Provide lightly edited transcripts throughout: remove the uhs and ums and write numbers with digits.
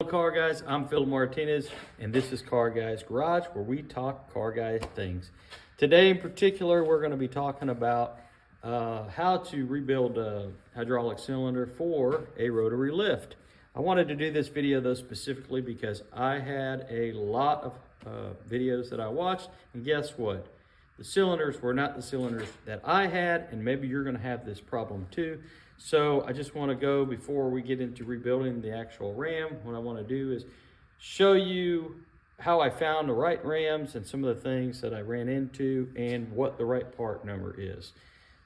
Car Guys, I'm Phil Martinez, and this is Car Guys Garage, where we talk car guy things. Today in particular, we're going to be talking about how to rebuild a hydraulic cylinder for a rotary lift. I wanted to do this video though specifically because I had a lot of videos that I watched, and guess what? The cylinders were not the cylinders that I had, and maybe you're going to have this problem too. So I just want to go, before we get into rebuilding the actual ram, what I want to do is show you how I found the right rams and some of the things that I ran into and what the right part number is.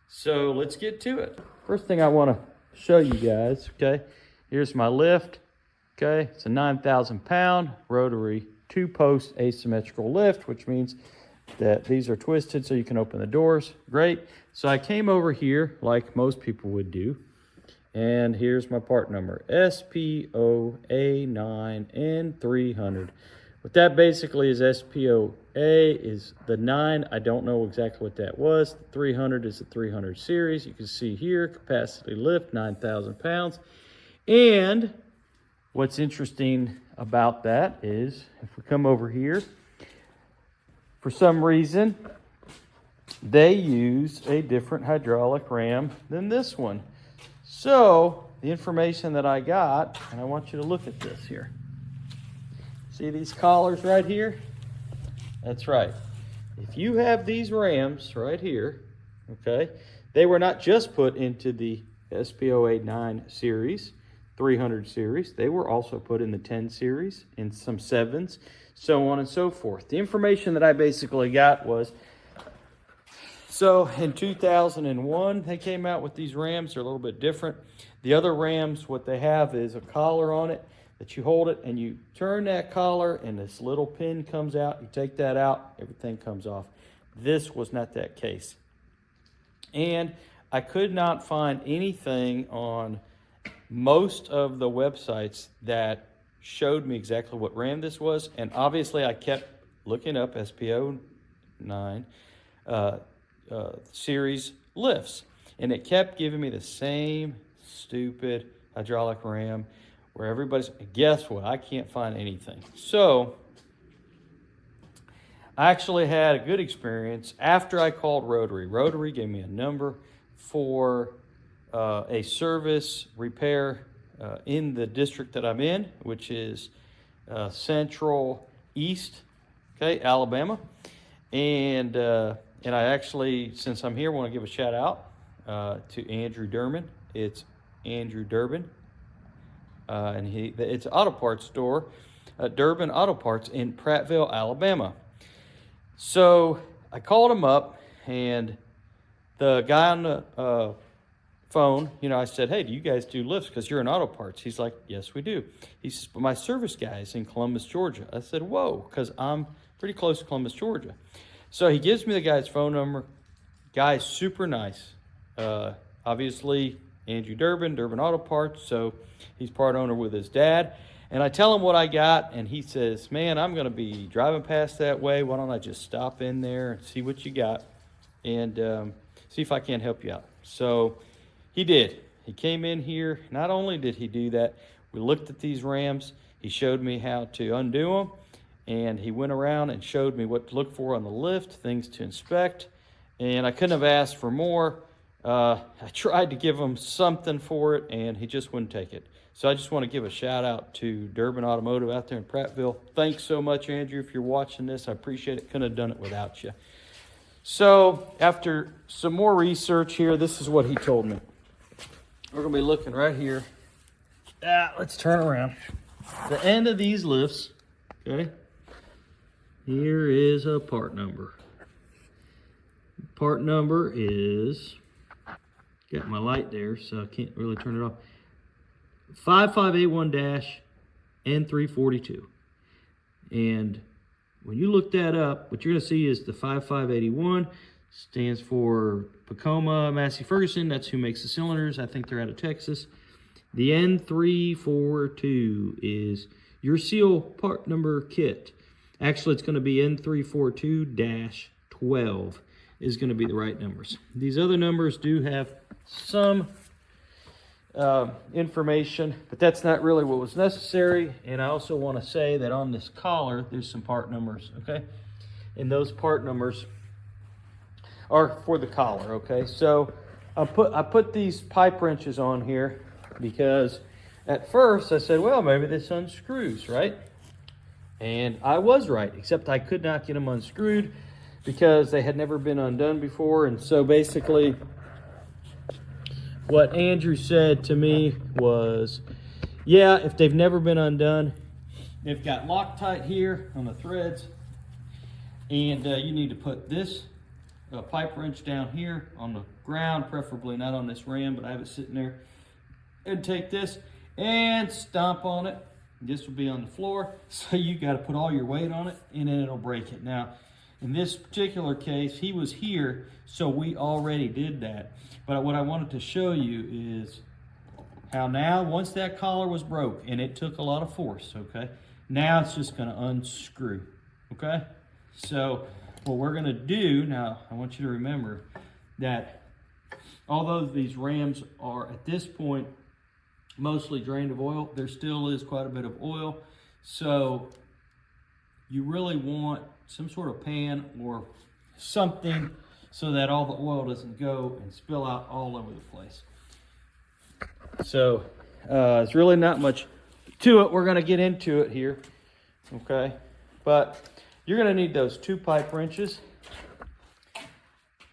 So let's get to it. First thing I want to show you guys, okay, here's my lift. Okay, it's a 9,000 pound rotary 2-post asymmetrical lift, which means that these are twisted so you can open the doors. Great. So I came over here like most people would do, and here's my part number, SPOA9N300. What that basically is, SPOA is the 9. I don't know exactly what that was. The 300 is the 300 series. You can see here, capacity lift, 9,000 pounds. And what's interesting about that is, if we come over here, for some reason, they use a different hydraulic ram than this one. So the information that I got, and I want you to look at this here. See these collars right here? That's right. If you have these rams right here, okay, they were not just put into the SPOA 9 series, 300 series. They were also put in the 10 series, in some 7s, so on and so forth. The information that I basically got was, so in 2001, they came out with these rams. They're a little bit different. The other rams, what they have is a collar on it that you hold it and you turn that collar and this little pin comes out. You take that out, everything comes off. This was not that case. And I could not find anything on most of the websites that showed me exactly what ram this was. And obviously I kept looking up SPO 9 series lifts, and it kept giving me the same stupid hydraulic ram where everybody's, guess what? I can't find anything. So I actually had a good experience after I called Rotary. Rotary gave me a number for a service repair in the district that I'm in, which is Central East, okay, Alabama. And I actually, since I'm here, want to give a shout out to Andrew Durbin. It's Andrew Durbin, and it's an auto parts store, Durbin Auto Parts in Prattville, Alabama. So I called him up, and the guy on the phone, you know, I said, hey, do you guys do lifts? Because you're in auto parts. He's like, yes, we do. He says, but my service guy is in Columbus, Georgia. I said, whoa, because I'm pretty close to Columbus, Georgia. So he gives me the guy's phone number. Guy's super nice. Obviously, Andrew Durbin, Durbin Auto Parts, so he's part owner with his dad. And I tell him what I got, and he says, man, I'm going to be driving past that way. Why don't I just stop in there and see what you got and see if I can't help you out. So he did. He came in here. Not only did he do that, we looked at these rams. He showed me how to undo them. And he went around and showed me what to look for on the lift, things to inspect. And I couldn't have asked for more. I tried to give him something for it, and he just wouldn't take it. So I just want to give a shout out to Durbin Automotive out there in Prattville. Thanks so much, Andrew, if you're watching this. I appreciate it. Couldn't have done it without you. So after some more research here, this is what he told me. We're going to be looking right here. Let's turn around. The end of these lifts, okay? Here is a part number. Part number is, got my light there, so I can't really turn it off. 5581-N342. And when you look that up, what you're going to see is the 5581 stands for Pacoma Massey Ferguson. That's who makes the cylinders. I think they're out of Texas. The N342 is your seal part number kit. Actually, it's going to be N342-12 is going to be the right numbers. These other numbers do have some information, but that's not really what was necessary. And I also want to say that on this collar, there's some part numbers, okay? And those part numbers are for the collar, okay? So I put these pipe wrenches on here because at first I said, well, maybe this unscrews, right? And I was right, except I could not get them unscrewed because they had never been undone before. And so basically what Andrew said to me was, yeah, if they've never been undone, they've got Loctite here on the threads, and you need to put this pipe wrench down here on the ground, preferably not on this ram, but I have it sitting there, and take this and stomp on it. This will be on the floor, so you got to put all your weight on it, and then it'll break it. Now, in this particular case, he was here, so we already did that. But what I wanted to show you is how now, once that collar was broke, and it took a lot of force, okay? Now it's just gonna unscrew, okay? So what we're gonna do, now I want you to remember that although these rams are at this point mostly drained of oil, there still is quite a bit of oil. So you really want some sort of pan or something so that all the oil doesn't go and spill out all over the place. So it's really not much to it. We're going to get into it here, okay? But you're going to need those 2 pipe wrenches.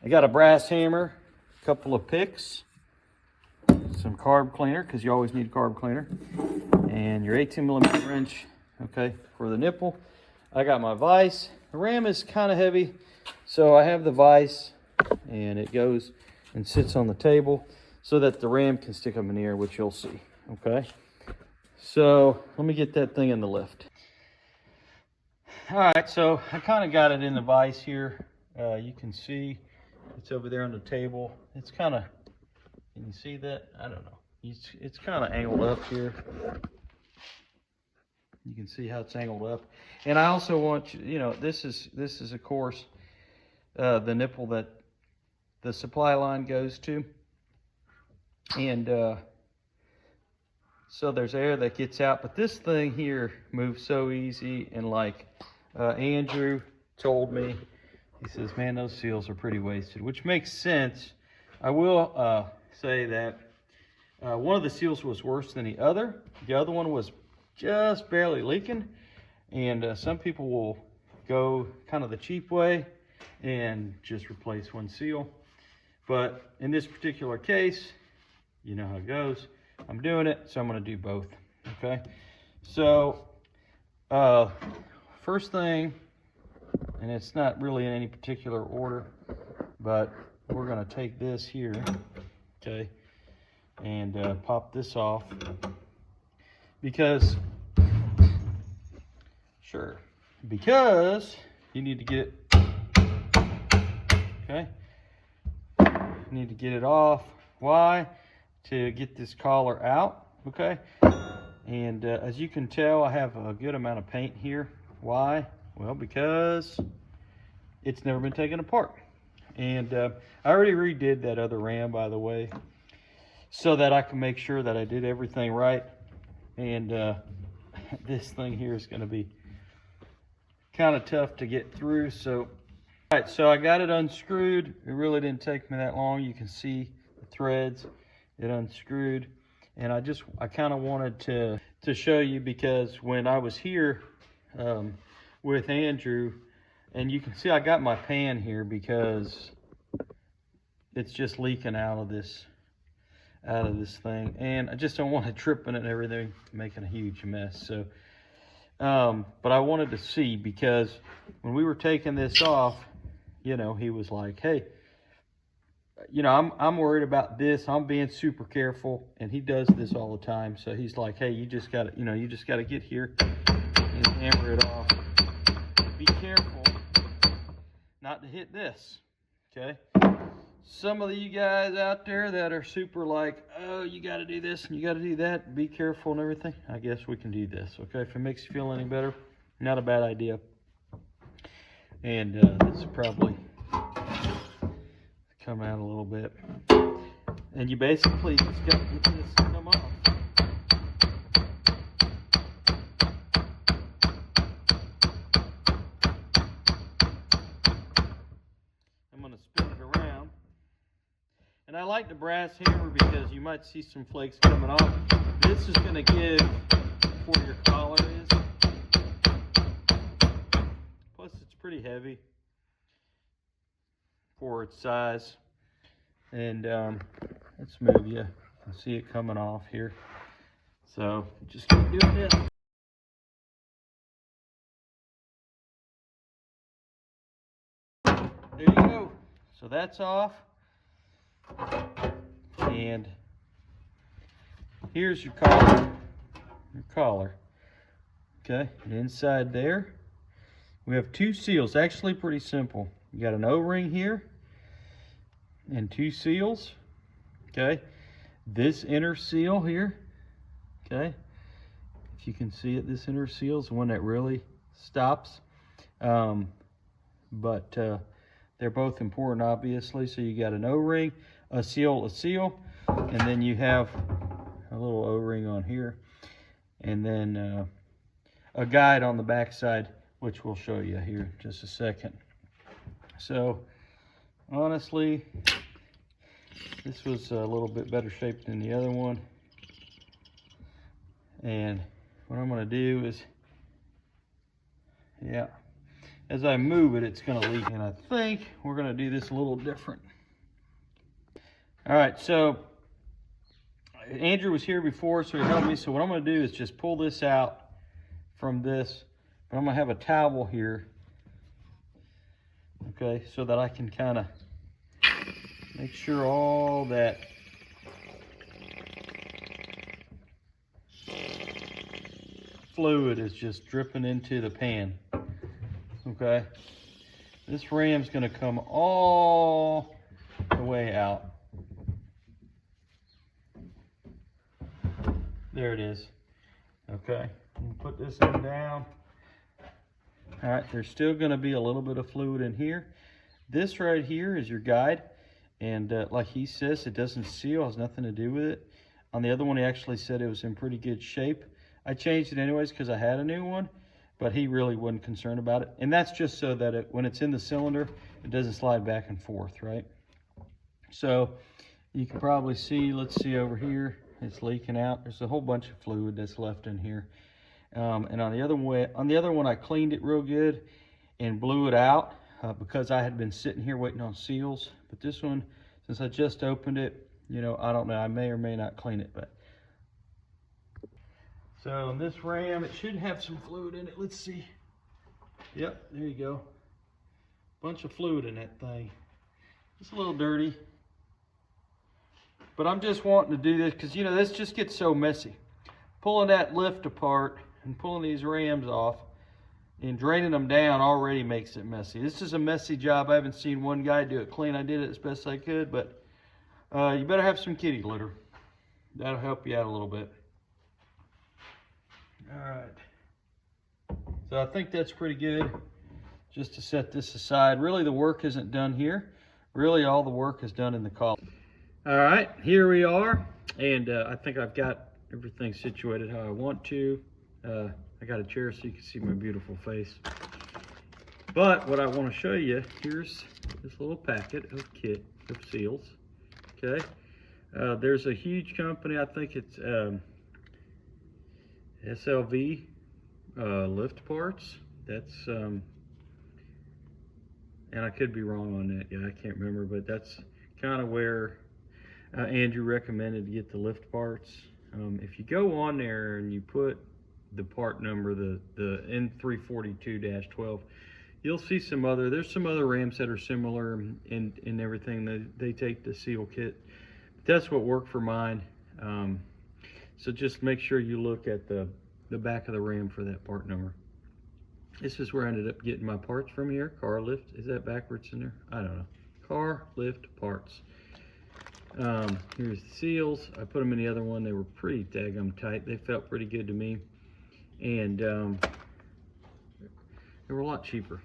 I got a brass hammer, a couple of picks, some carb cleaner, because you always need carb cleaner, and your 18mm wrench, okay, for the nipple. I got my vise. The ram is kind of heavy, so I have the vise, and it goes and sits on the table so that the ram can stick up in the air, which you'll see, okay? So let me get that thing in the lift. All right, so I kind of got it in the vise here. You can see it's over there on the table. It's kind of, can you see that? I don't know. It's kind of angled up here. You can see how it's angled up. And I also want you know, this is of course the nipple that the supply line goes to. And so there's air that gets out, but this thing here moves so easy. And like Andrew told me, he says, man, those seals are pretty wasted, which makes sense. I will say that one of the seals was worse than the other. The other one was just barely leaking, and some people will go kind of the cheap way and just replace one seal. But in this particular case, you know how it goes. I'm doing it, so I'm going to do both, okay? So first thing, and it's not really in any particular order, but we're going to take this here, okay, and pop this off. Because you need to get it, okay? You need to get it off. Why? To get this collar out, okay? And as you can tell, I have a good amount of paint here. Why? Well, because it's never been taken apart. And I already redid that other ram, by the way, so that I can make sure that I did everything right. And this thing here is going to be kind of tough to get through. So, all right, so I got it unscrewed. It really didn't take me that long. You can see the threads. It unscrewed, and I kind of wanted to show you, because when I was here with Andrew, and you can see I got my pan here because it's just leaking out of this thing, and I just don't want it tripping and everything, making a huge mess. So but I wanted to see, because when we were taking this off, you know, he was like, hey, you know, I'm worried about this. I'm being super careful, and he does this all the time. So he's like, hey, you just gotta get here and hammer it off. Be careful not to hit this, okay? Some of you guys out there that are super like, oh, you got to do this and you got to do that, be careful and everything. I guess we can do this, okay? If it makes you feel any better, not a bad idea. And this will probably come out a little bit. And you basically just got to get this like the brass hammer because you might see some flakes coming off. This is going to give where your collar is. Plus it's pretty heavy for its size. And let's move you. I see it coming off here. So just keep doing this. There you go. So that's off. And here's your collar. Okay, and inside there we have two seals. Actually pretty simple. You got an O-ring here and two seals. Okay, this inner seal here, okay, if you can see it, this inner seal is the one that really stops. But they're both important, obviously. So you got an O-ring, a seal, and then you have a little O-ring on here, and then a guide on the back side, which we'll show you here in just a second. So honestly, this was a little bit better shape than the other one. And what I'm going to do is, yeah, as I move it, it's going to leak. And I think we're going to do this a little different. All right, so Andrew was here before, so he helped me. So what I'm going to do is just pull this out from this. But I'm going to have a towel here, okay, so that I can kind of make sure all that fluid is just dripping into the pan. Okay, this ram's going to come all the way out. There it is. Okay, put this in down. All right, there's still going to be a little bit of fluid in here. This right here is your guide, and like he says, it doesn't seal, has nothing to do with it. On the other one, he actually said it was in pretty good shape. I changed it anyways because I had a new one, but he really wasn't concerned about it. And that's just so that when it's in the cylinder, it doesn't slide back and forth, right? So you can probably see, let's see over here, it's leaking out. There's a whole bunch of fluid that's left in here. And on the other one, I cleaned it real good and blew it out because I had been sitting here waiting on seals. But this one, since I just opened it, you know, I don't know, I may or may not clean it. But so in this ram, it should have some fluid in it. Let's see. Yep, there you go. Bunch of fluid in that thing. It's a little dirty. But I'm just wanting to do this because, you know, this just gets so messy. Pulling that lift apart and pulling these rams off and draining them down already makes it messy. This is a messy job. I haven't seen one guy do it clean. I did it as best I could, but you better have some kitty litter. That'll help you out a little bit. All right. So I think that's pretty good. Just to set this aside. Really, the work isn't done here. Really, all the work is done in the collar. All right, here we are, and I think I've got everything situated how I want to. I got a chair so you can see my beautiful face. But what I want to show you, here's this little packet of kit of seals. Okay, there's a huge company, I think it's SLV lift parts. That's and I could be wrong on that. Yeah, I can't remember, but that's kind of where Andrew recommended to get the lift parts. If you go on there and you put the part number, the N342-12, you'll see there's some other rams that are similar in everything. They take the seal kit. That's what worked for mine. So just make sure you look at the back of the ram for that part number. This is where I ended up getting my parts from here. Car lift, is that backwards in there? I don't know. Car lift parts. Here's the seals. I put them in the other one. They were pretty daggum tight. They felt pretty good to me. And they were a lot cheaper.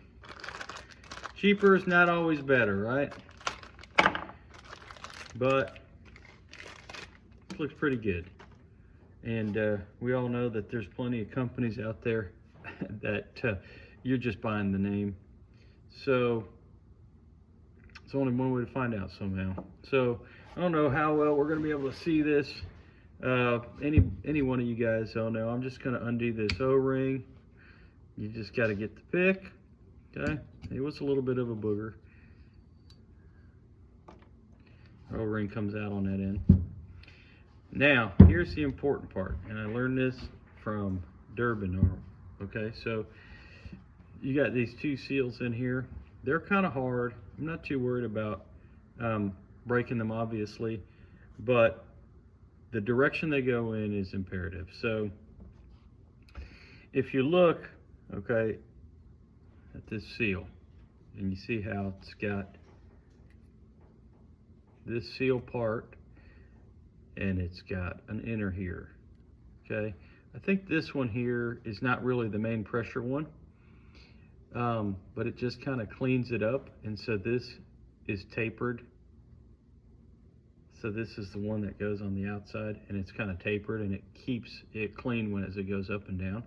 Cheaper is not always better, right? But it looks pretty good. And we all know that there's plenty of companies out there that you're just buying the name. So it's only one way to find out somehow. So I don't know how well we're gonna be able to see this. Any one of you guys don't know. I'm just gonna undo this O-ring. You just gotta get the pick, okay? It was a little bit of a booger. O-ring comes out on that end. Now, here's the important part, and I learned this from Durban, okay? So, you got these two seals in here. They're kind of hard. I'm not too worried about breaking them, obviously, but the direction they go in is imperative. So, if you look, okay, at this seal, and you see how it's got this seal part, and it's got an inner here, okay? I think this one here is not really the main pressure one, but it just kind of cleans it up, and so this is tapered. So this is the one that goes on the outside, and it's kind of tapered, and it keeps it clean as it goes up and down.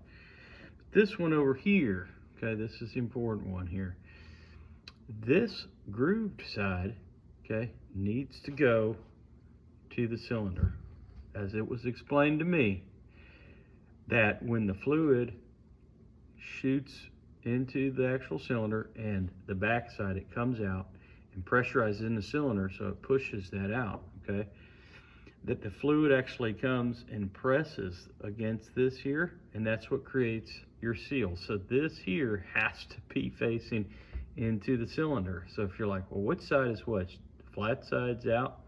This one over here, okay, this is the important one here. This grooved side, okay, needs to go to the cylinder. As it was explained to me, that when the fluid shoots into the actual cylinder and the back side, it comes out and pressurizes in the cylinder, so it pushes that out, okay? That the fluid actually comes and presses against this here, and that's what creates your seal. So this here has to be facing into the cylinder. So if you're like, well, which side is what? The flat side's out,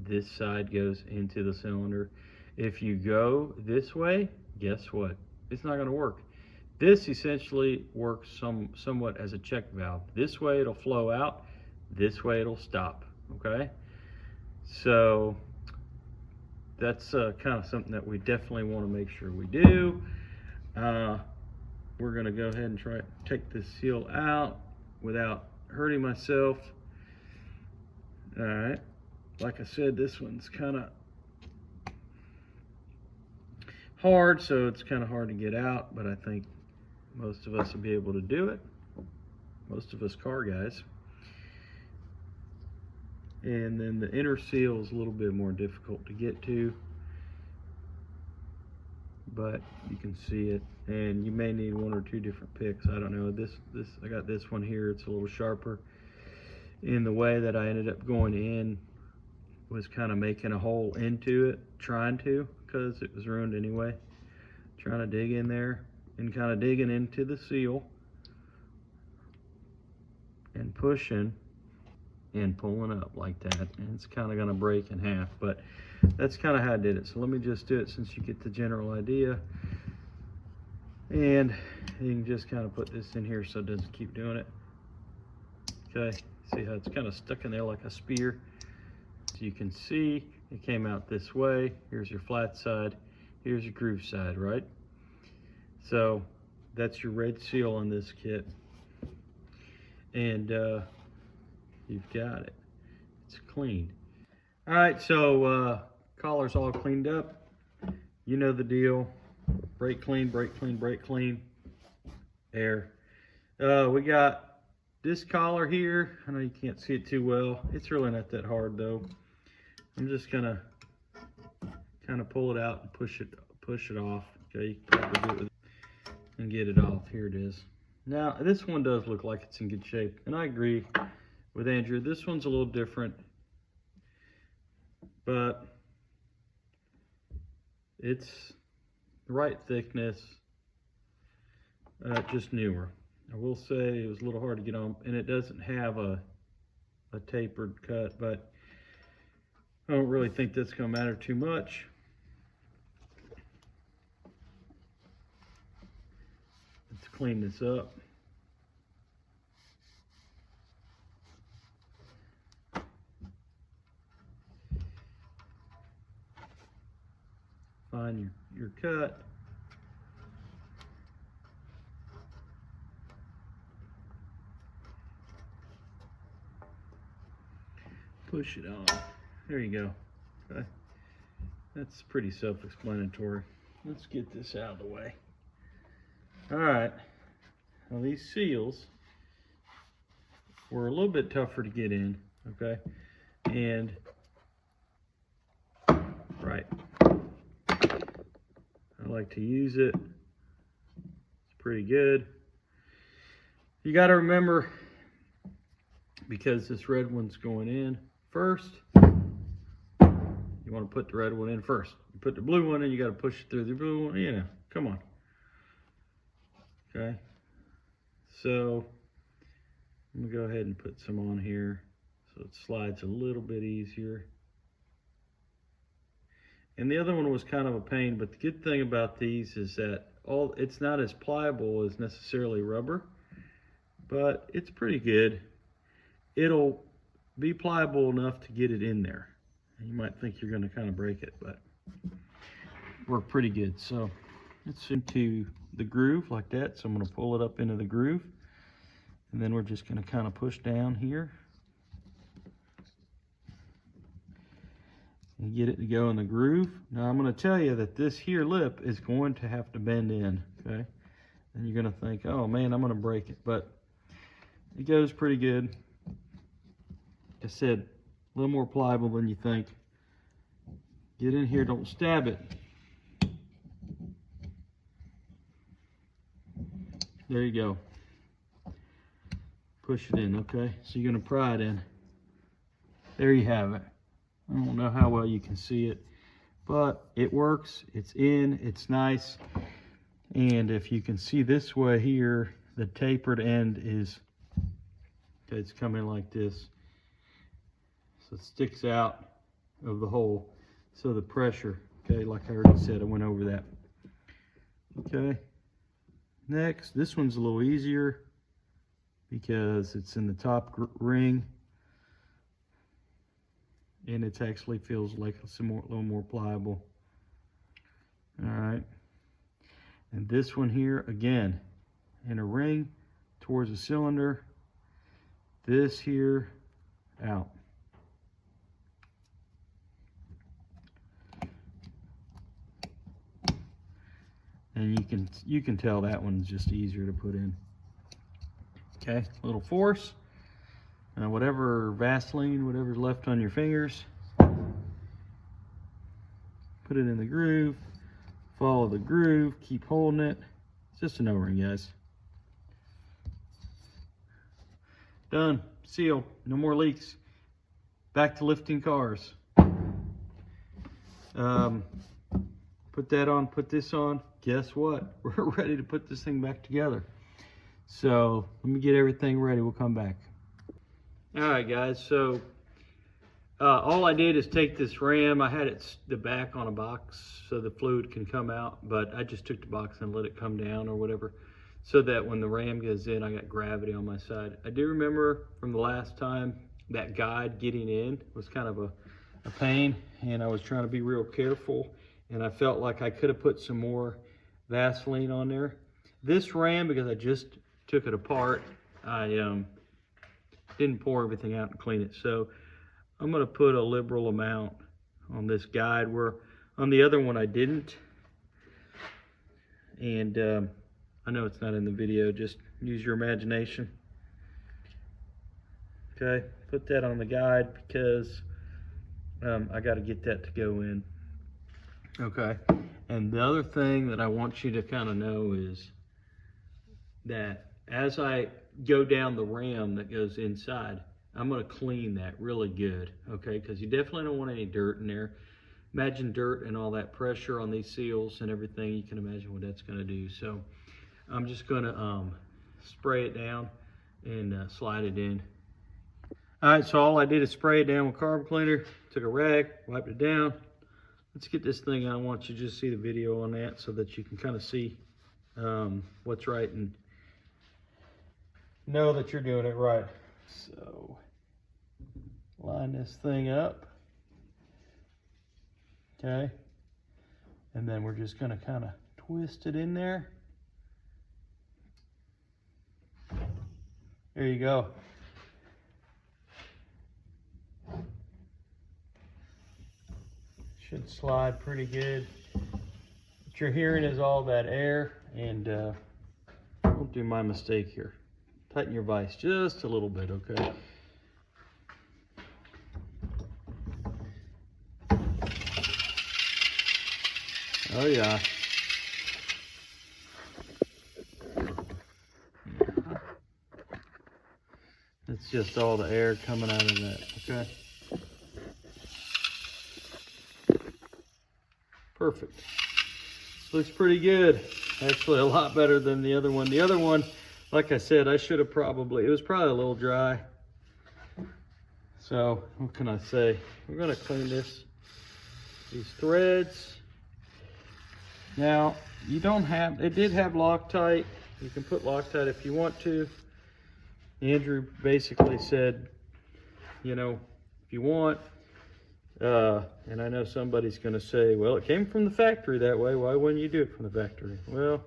this side goes into the cylinder. If you go this way, guess what? It's not gonna work. This essentially works somewhat as a check valve. This way it'll flow out, this way it'll stop, okay? So that's kind of something that we definitely want to make sure we do. We're gonna go ahead and try to take this seal out without hurting myself. All right, like I said, this one's kind of hard, so it's kind of hard to get out, but I think most of us will be able to do it. Most of us car guys. And then the inner seal is a little bit more difficult to get to, but you can see it, and you may need one or two different picks. I don't know. I got this one here. It's a little sharper. In the way that I ended up going in was kind of making a hole into it, trying to, because it was ruined anyway. Trying to dig in there and kind of digging into the seal and pushing and pulling up like that, and it's kind of going to break in half, but that's kind of how I did it. So let me just do it since you get the general idea, and you can just kind of put this in here so it doesn't keep doing it. Okay, see how it's kind of stuck in there like a spear. So you can see it came out this way. Here's your flat side, here's your groove side, right? So that's your red seal on this kit, and you've got it. It's clean. All right, so collar's all cleaned up. You know the deal. Brake clean, brake clean, brake clean. Air. We got this collar here. I know you can't see it too well. It's really not that hard though. I'm just gonna kind of pull it out and push it off. Okay, you can probably do it with, and get it off. Here it is. Now this one does look like it's in good shape, and I agree with Andrew. This one's a little different, but it's the right thickness, just newer. I will say it was a little hard to get on, and it doesn't have a tapered cut, but I don't really think that's going to matter too much. Let's clean this up. Find your cut. Push it on. There you go. Okay. That's pretty self-explanatory. Let's get this out of the way. All right. Now these seals were a little bit tougher to get in, okay? And I like to use it. It's pretty good. You got to remember, because this red one's going in first, you want to put the red one in first. You put the blue one in, you got to push it through the blue one. Yeah, come on. Okay. So I'm going to go ahead and put some on here so it slides a little bit easier. And the other one was kind of a pain, but the good thing about these is that it's not as pliable as necessarily rubber, but it's pretty good. It'll be pliable enough to get it in there. You might think you're going to kind of break it, but work pretty good. So it's into the groove like that. So I'm going to pull it up into the groove, and then we're just going to kind of push down here and get it to go in the groove. Now I'm going to tell you that this here lip is going to have to bend in, okay? And you're going to think, oh man, I'm going to break it, but it goes pretty good. Like I said, a little more pliable than you think. Get in here, don't stab it. There you go. Push it in, okay? So you're gonna pry it in. There you have it. I don't know how well you can see it, but it works. It's in, it's nice. And if you can see this way here, the tapered end is, it's coming like this. So it sticks out of the hole. So the pressure, okay, like I already said, I went over that. Okay. Next, this one's a little easier because it's in the top ring, and it actually feels like a little more pliable. All right. And this one here, again, in a ring towards the cylinder. This here out. And you can tell that one's just easier to put in. Okay, a little force. Whatever Vaseline, whatever's left on your fingers, put it in the groove. Follow the groove. Keep holding it. It's just an O-ring, guys. Done. Seal. No more leaks. Back to lifting cars. Put that on, put this on. Guess what? We're ready to put this thing back together. So let me get everything ready. We'll come back. All right, guys. So all I did is take this ram. I had the back on a box so the fluid can come out, but I just took the box and let it come down or whatever, so that when the ram goes in, I got gravity on my side. I do remember from the last time that guide getting in was kind of a pain, and I was trying to be real careful, and I felt like I could have put some more Vaseline on there. This ram, because I just took it apart, I didn't pour everything out and clean it. So I'm going to put a liberal amount on this guide, where on the other one I didn't. And I know it's not in the video, just use your imagination. Okay, put that on the guide because I got to get that to go in. Okay, and the other thing that I want you to kind of know is that as I go down the ram that goes inside, I'm going to clean that really good, okay? Because you definitely don't want any dirt in there. Imagine dirt and all that pressure on these seals and everything. You can imagine what that's going to do. So I'm just going to spray it down and slide it in. All right, so all I did is spray it down with carb cleaner. Took a rag, wiped it down. Let's get this thing out. I want you to just see the video on that so that you can kind of see what's right and know that you're doing it right. So line this thing up, okay, and then we're just going to kind of twist it in there. There you go. Should slide pretty good. What you're hearing is all that air, and don't do my mistake here. Tighten your vise just a little bit, okay? Oh yeah. It's just all the air coming out of that, okay? Perfect. Looks pretty good. Actually, a lot better than the other one. The other one, like I said, I should have probably, it was probably a little dry. So, what can I say? We're gonna clean these threads. Now, you don't have, it did have Loctite. You can put Loctite if you want to. Andrew basically said, you know, if you want, and I know somebody's going to say, well, it came from the factory that way. Why wouldn't you do it from the factory? Well,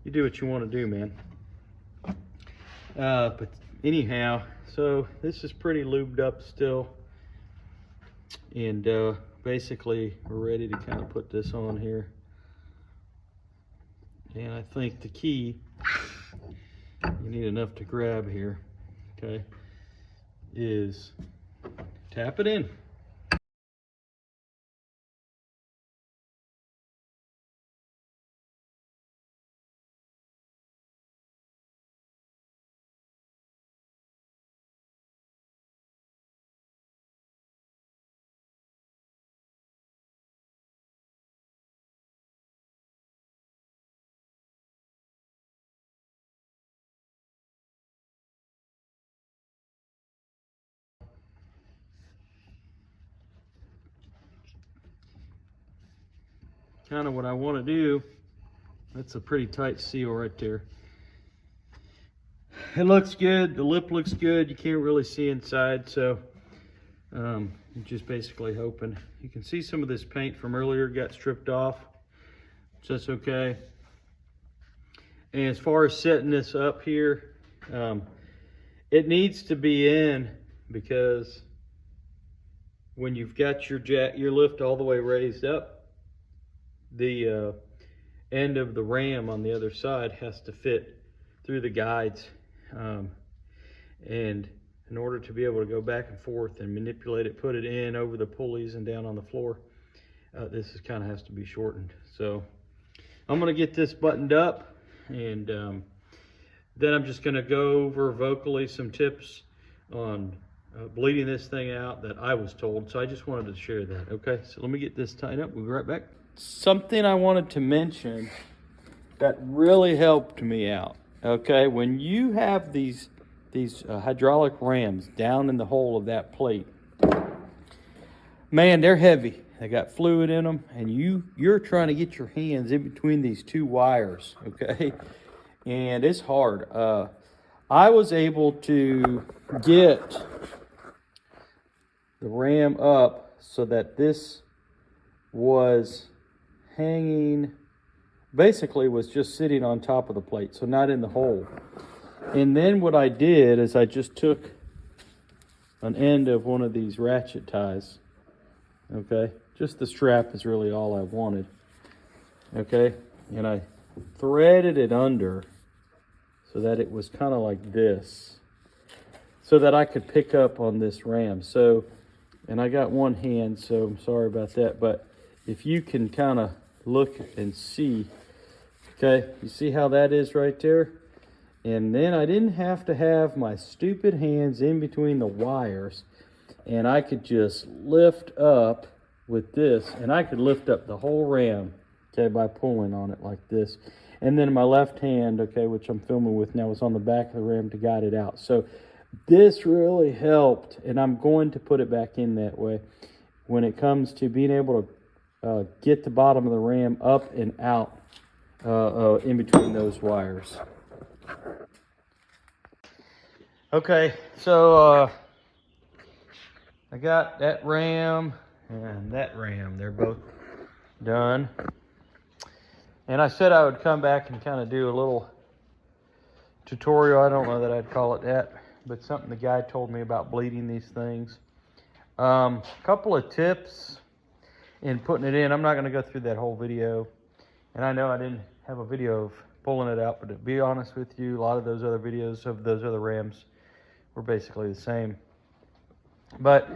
you do what you want to do, man. But anyhow, so this is pretty lubed up still. And basically, we're ready to kind of put this on here. And I think the key, you need enough to grab here, okay, is tap it in. Kind of what I want to do. That's a pretty tight seal right there. It looks good. The lip looks good. You can't really see inside, so I'm just basically hoping. You can see some of this paint from earlier got stripped off, so that's okay. And as far as setting this up here, it needs to be in, because when you've got your lift all the way raised up, the end of the ram on the other side has to fit through the guides. And in order to be able to go back and forth and manipulate it, put it in over the pulleys and down on the floor, this is kind of has to be shortened. So I'm going to get this buttoned up, and then I'm just going to go over vocally some tips on bleeding this thing out that I was told. So I just wanted to share that. Okay, so let me get this tied up. We'll be right back. Something I wanted to mention that really helped me out. Okay, when you have these hydraulic rams down in the hole of that plate, man, they're heavy. They got fluid in them, and you're trying to get your hands in between these two wires, okay? And it's hard. I was able to get the ram up so that this was hanging, basically was just sitting on top of the plate, so not in the hole. And then what I did is I just took an end of one of these ratchet ties, okay? Just the strap is really all I wanted, okay? And I threaded it under so that it was kind of like this, so that I could pick up on this ram. So, and I got one hand, so I'm sorry about that, but if you can kind of look and see, okay, you see how that is right there? And then I didn't have to have my stupid hands in between the wires, and I could just lift up with this, and I could lift up the whole ram, okay, by pulling on it like this. And then my left hand, okay, which I'm filming with now, is on the back of the ram to guide it out. So this really helped, and I'm going to put it back in that way when it comes to being able to get the bottom of the ram up and out in between those wires. Okay, so I got that ram and that ram. They're both done. And I said I would come back and kind of do a little tutorial. I don't know that I'd call it that, but something the guy told me about bleeding these things. Couple of tips in putting it in. I'm not going to go through that whole video, and I know I didn't have a video of pulling it out, but to be honest with you, a lot of those other videos of those other rams were basically the same. But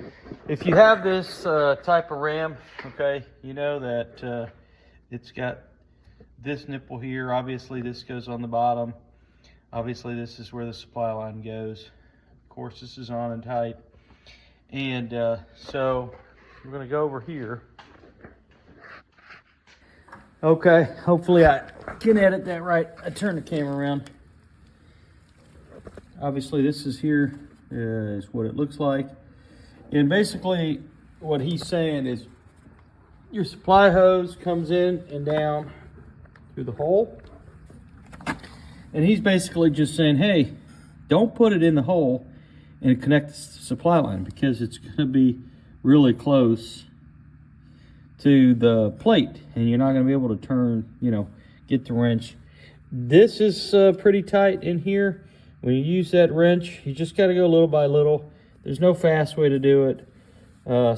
if you have this type of ram, okay, you know that it's got this nipple here. Obviously this goes on the bottom. Obviously this is where the supply line goes. course, this is on and tight. And so we're gonna go over here. Okay, hopefully I can edit that right. I turn the camera around. Obviously this is here is what it looks like. And basically what he's saying is your supply hose comes in and down through the hole. And he's basically just saying, hey, don't put it in the hole and connect the supply line, because it's gonna be really close to the plate and you're not going to be able to turn, get the wrench. This is pretty tight in here. When you use that wrench, you just got to go little by little. There's no fast way to do it.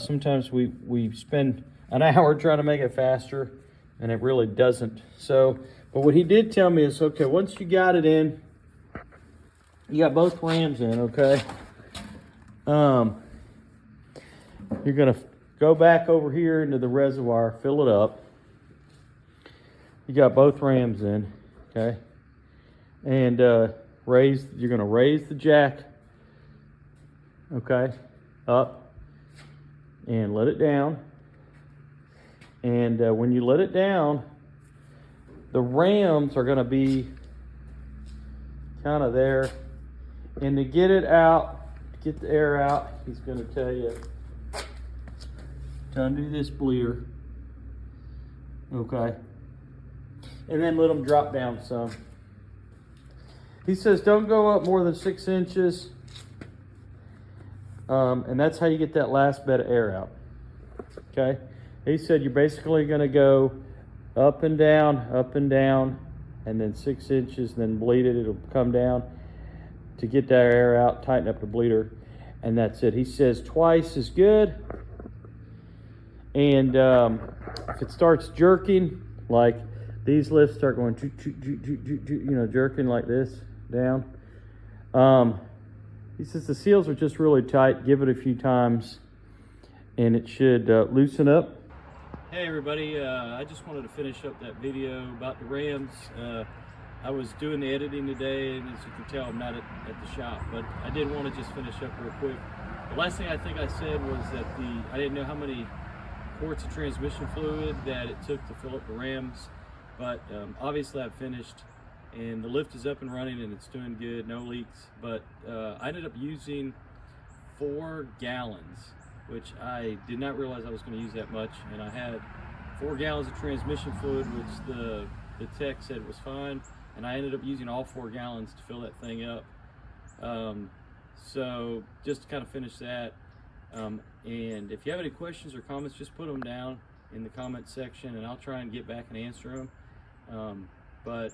Sometimes we spend an hour trying to make it faster and it really doesn't. So, but what he did tell me is, okay, once you got it in, you got both rams in, okay? You're going to go back over here into the reservoir, fill it up. You got both rams in, okay? And you're gonna raise the jack, okay, up and let it down. And when you let it down, the rams are gonna be kind of there. And to get it out, to get the air out, he's gonna tell you to undo this bleeder, okay, and then let them drop down some. He says don't go up more than 6 inches, and that's how you get that last bit of air out, okay. He said you're basically going to go up and down, and then 6 inches, then bleed it, it'll come down to get that air out, tighten up the bleeder, and that's it. He says twice is good. And if it starts jerking, like these lifts start going, jerking like this down. He says the seals are just really tight. Give it a few times, and it should loosen up. Hey everybody, I just wanted to finish up that video about the rams. I was doing the editing today, and as you can tell, I'm not at the shop, but I did want to just finish up real quick. The last thing I think I said was that I didn't know how many quarts of transmission fluid that it took to fill up the rams, but obviously I've finished and the lift is up and running and it's doing good, no leaks. But I ended up using 4 gallons, which I did not realize I was going to use that much, and I had 4 gallons of transmission fluid, which the tech said was fine, and I ended up using all 4 gallons to fill that thing up. So just to kind of finish that, and if you have any questions or comments, just put them down in the comment section and I'll try and get back and answer them. But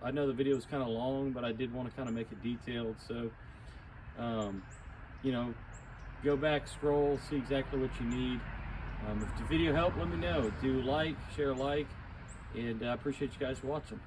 I know the video is kind of long, but I did want to kind of make it detailed. So, go back, scroll, see exactly what you need. If the video helped, let me know. Do like, share, and I appreciate you guys watching.